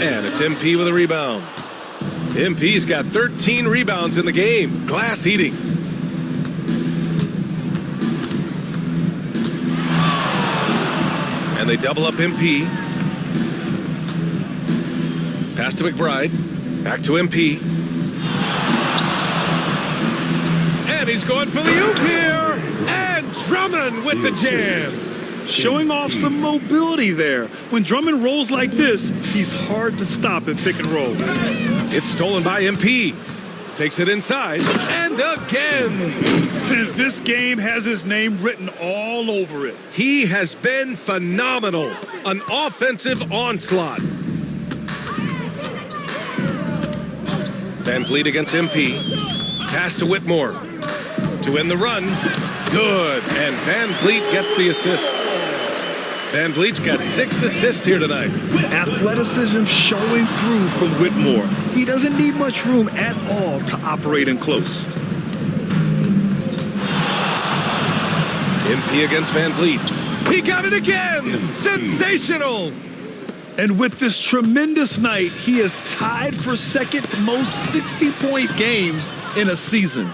And it's MP with a rebound. MP's got 13 rebounds in the game. Glass eating. And they double up MP. Pass to McBride. Back to MP. And he's going for the oop here. And Drummond with the jam. Showing off some mobility there. When Drummond rolls like this, he's hard to stop in pick and roll. It's stolen by MP. Takes it inside. And again. This game has his name written all over it. He has been phenomenal. An offensive onslaught. Van Vliet against MP. Pass to Whitmore. To end the run. Good. And Van Vliet gets the assist. Van Vliet's got 6 assists here tonight. Athleticism showing through from Whitmore. He doesn't need much room at all to operate in close. MP against Van Vliet. He got it again. Sensational. And with this tremendous night, he is tied for second most 60-point games in a season.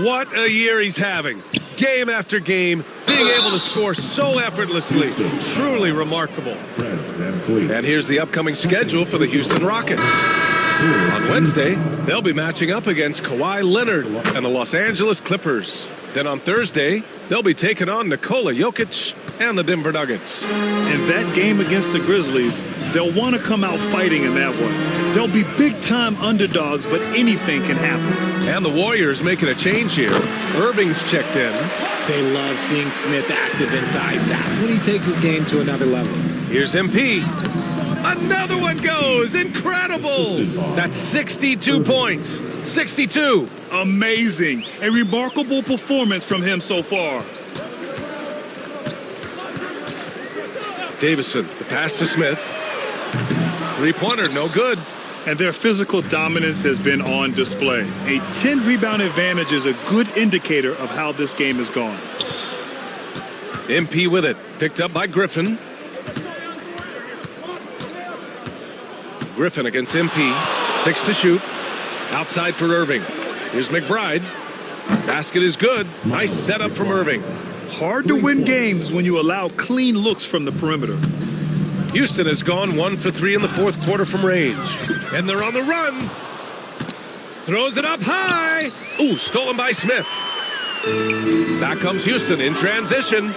What a year he's having. Game after game, being able to score so effortlessly. Truly remarkable. And here's the upcoming schedule for the Houston Rockets. On Wednesday, they'll be matching up against Kawhi Leonard and the Los Angeles Clippers. Then on Thursday, they'll be taking on Nikola Jokic and the Denver Nuggets. In that game against the Grizzlies, they'll want to come out fighting in that one. They'll be big-time underdogs, but anything can happen. And the Warriors making a change here. Irving's checked in. They love seeing Smith active inside. That's when he takes his game to another level. Here's MP. Another one goes. Incredible. That's 62 points. 62. Amazing. A remarkable performance from him so far. Davison, the pass to Smith. Three-pointer, no good. And their physical dominance has been on display. A 10-rebound advantage is a good indicator of how this game has gone. MP with it. Picked up by Griffin. Griffin against MP. 6 to shoot. Outside for Irving. Here's McBride. Basket is good. Nice setup from Irving. Hard to win games when you allow clean looks from the perimeter. Houston has gone 1 for 3 in the fourth quarter from range. And they're on the run. Throws it up high. Ooh, stolen by Smith. Back comes Houston in transition.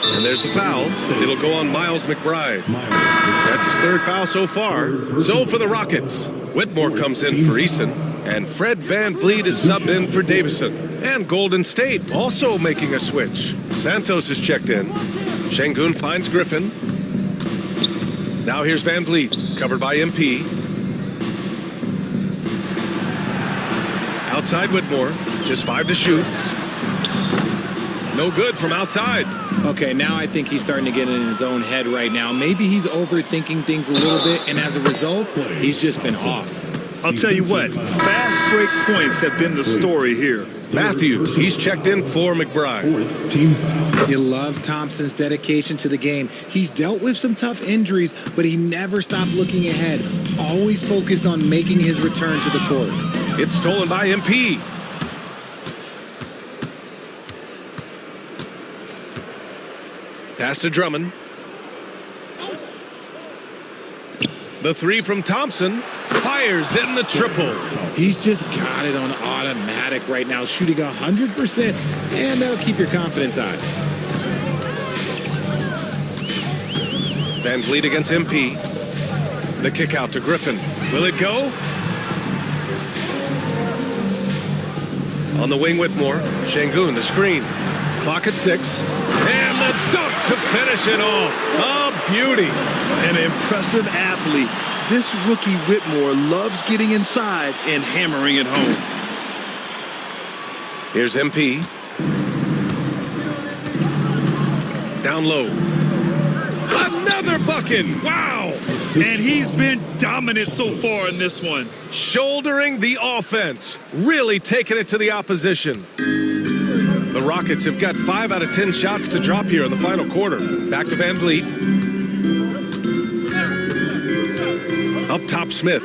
And there's the foul. It'll go on Miles McBride. That's his 3rd foul so far. So for the Rockets, Whitmore comes in for Eason. And Fred Van Vliet is subbed in for Davison. And Golden State also making a switch. Santos is checked in. Şengün finds Griffin. Now here's Van Vliet, covered by MP. Outside Whitmore, just 5 to shoot. No good from outside. Okay, now I think he's starting to get in his own head right now. Maybe he's overthinking things a little bit, and as a result, he's just been off. I'll tell you what, fast break points have been the story here. Matthews, he's checked in for McBride. You love Thompson's dedication to the game. He's dealt with some tough injuries, but he never stopped looking ahead. Always focused on making his return to the court. It's stolen by MP. Pass to Drummond. The 3 from Thompson. Fires in the triple. He's just got it on automatic right now, shooting 100%, and that'll keep your confidence high. Van Vliet against MP. The kick out to Griffin. Will it go? On the wing, Whitmore. Şengün, the screen. Clock at 6. And the dunk to finish it off. A beauty. An impressive athlete. This rookie Whitmore loves getting inside and hammering it home. Here's MP. Down low. Another bucket. Wow. And he's been dominant so far in this one. Shouldering the offense. Really taking it to the opposition. The Rockets have got 5 out of 10 shots to drop here in the final quarter. Back to Van Vliet. Up top, Smith.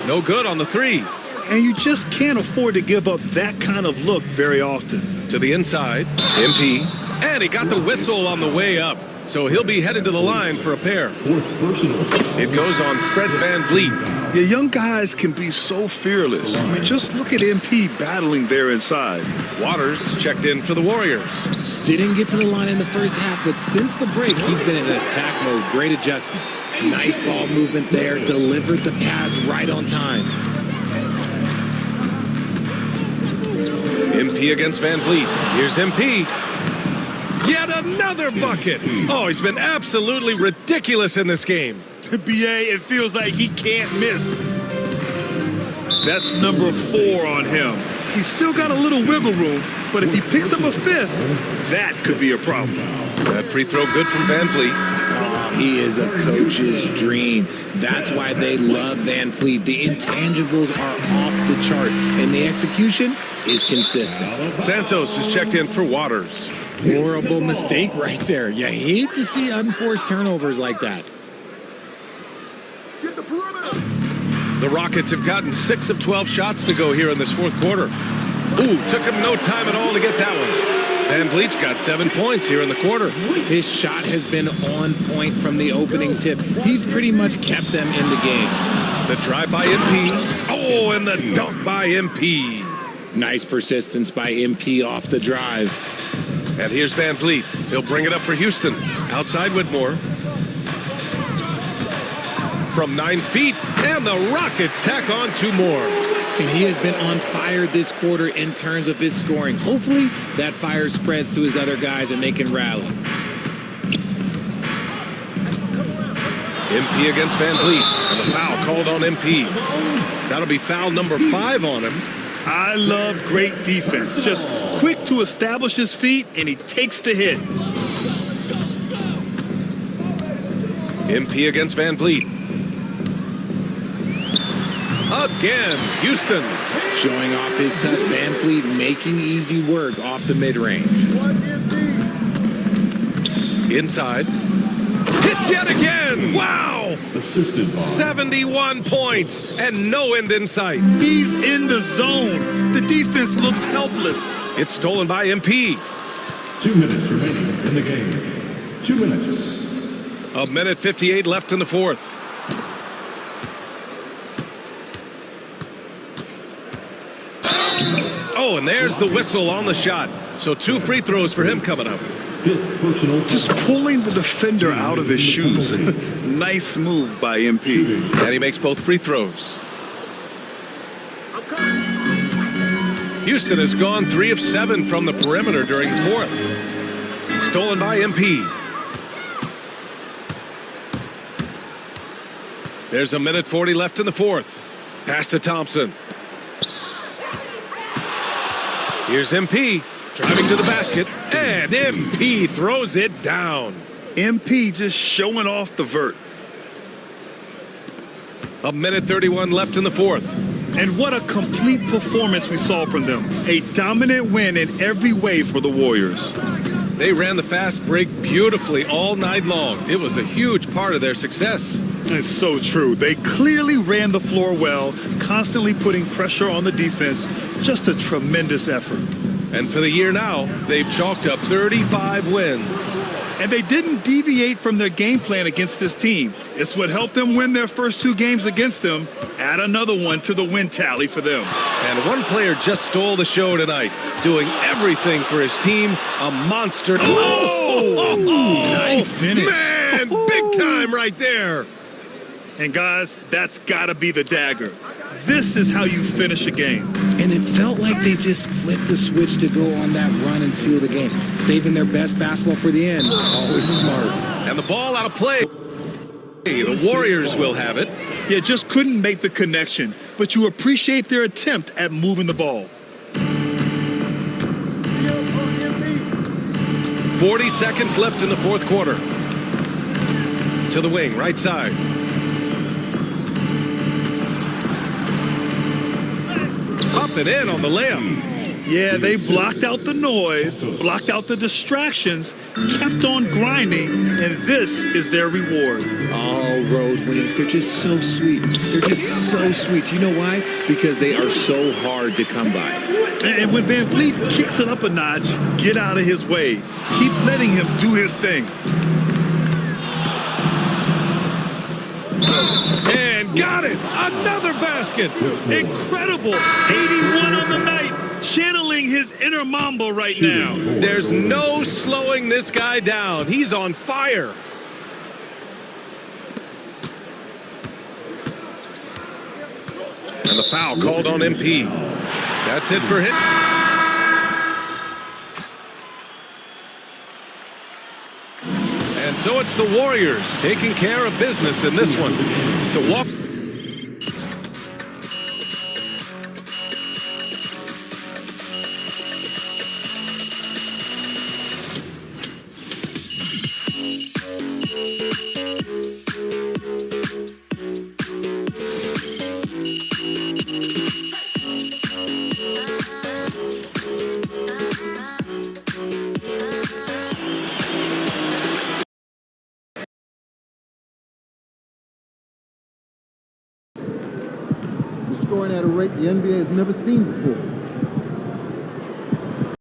No good on the three. And you just can't afford to give up that kind of look very often. To the inside, MP. And he got the whistle on the way up. So he'll be headed to the line for a pair. Fourth personal. It goes on Fred Van Vliet. Yeah, young guys can be so fearless. I mean, just look at MP battling there inside. Waters is checked in for the Warriors. Didn't get to the line in the first half, but since the break, he's been in attack mode. Great adjustment. Nice ball movement there. Delivered the pass right on time. MP against Van Vliet. Here's MP. Yet another bucket. Oh, he's been absolutely ridiculous in this game. BA, it feels like he can't miss. That's number 4 on him. He's still got a little wiggle room, but if he picks up a 5th, that could be a problem. That free throw good from Van Vliet. Oh, he is a coach's dream. That's why they love Van Vliet. The intangibles are off the chart, and the execution is consistent. Santos is checked in for Waters. Horrible mistake right there. You hate to see unforced turnovers like that. The Rockets have gotten 6 of 12 shots to go here in this fourth quarter. Ooh, took him no time at all to get that one. Van Vliet's got 7 points here in the quarter. His shot has been on point from the opening tip. He's pretty much kept them in the game. The drive by MP. Oh, and the dunk by MP. Nice persistence by MP off the drive. And here's Van Vliet. He'll bring it up for Houston. Outside Whitmore. From 9 feet, and the Rockets tack on 2 more. And he has been on fire this quarter in terms of his scoring. Hopefully, that fire spreads to his other guys and they can rally. MP against Van Vliet. And the foul called on MP. That'll be foul number 5 on him. I love great defense. Just quick to establish his feet, and he takes the hit. MP against Van Vliet. Again, Houston. Showing off his touch. Van Vliet making easy work off the mid-range. Inside. Hits yet again. Wow. Assisted by 71 points and no end in sight. He's in the zone. The defense looks helpless. It's stolen by MP. 2 minutes remaining in the game. 2 minutes. A minute 58 left in the fourth. Oh, and there's the whistle on the shot. So 2 free throws for him coming up. 5th personal. Just pulling the defender out of his shoes. Nice move by MP. And he makes both free throws. Houston has gone 3 of 7 from the perimeter during the fourth. Stolen by MP. There's a minute 40 left in the fourth. Pass to Thompson. Here's MP. Driving to the basket, and MP throws it down. MP just showing off the vert. A minute 31 left in the fourth. And what a complete performance we saw from them. A dominant win in every way for the Warriors. They ran the fast break beautifully all night long. It was a huge part of their success. It's so true. They clearly ran the floor well, constantly putting pressure on the defense. Just a tremendous effort. And for the year now, they've chalked up 35 wins. And they didn't deviate from their game plan against this team. It's what helped them win their first 2 games against them. Add another one to the win tally for them. And one player just stole the show tonight, doing everything for his team. A monster. Oh! Nice finish. Man, big time right there. And guys, that's got to be the dagger. This is how you finish a game. And it felt like they just flipped the switch to go on that run and seal the game. Saving their best basketball for the end. Always smart. And the ball out of play. The Warriors will have it. Yeah, just couldn't make the connection. But you appreciate their attempt at moving the ball. 40 seconds left in the fourth quarter. To the wing, right side. Up and in on the layup. Yeah, they blocked out the noise, blocked out the distractions, kept on grinding, and this is their reward. All road wins. They're just so sweet. They're just so sweet. You know why? Because they are so hard to come by. And when Van Vliet kicks it up a notch, get out of his way. Keep letting him do his thing. And got it! Another basket! Incredible! 81 on the night, channeling his inner Mamba right now. There's no slowing this guy down. He's on fire. And the foul called on MP. That's it for him. And so it's the Warriors taking care of business in this one. To walk. Scoring at a rate the NBA has never seen before.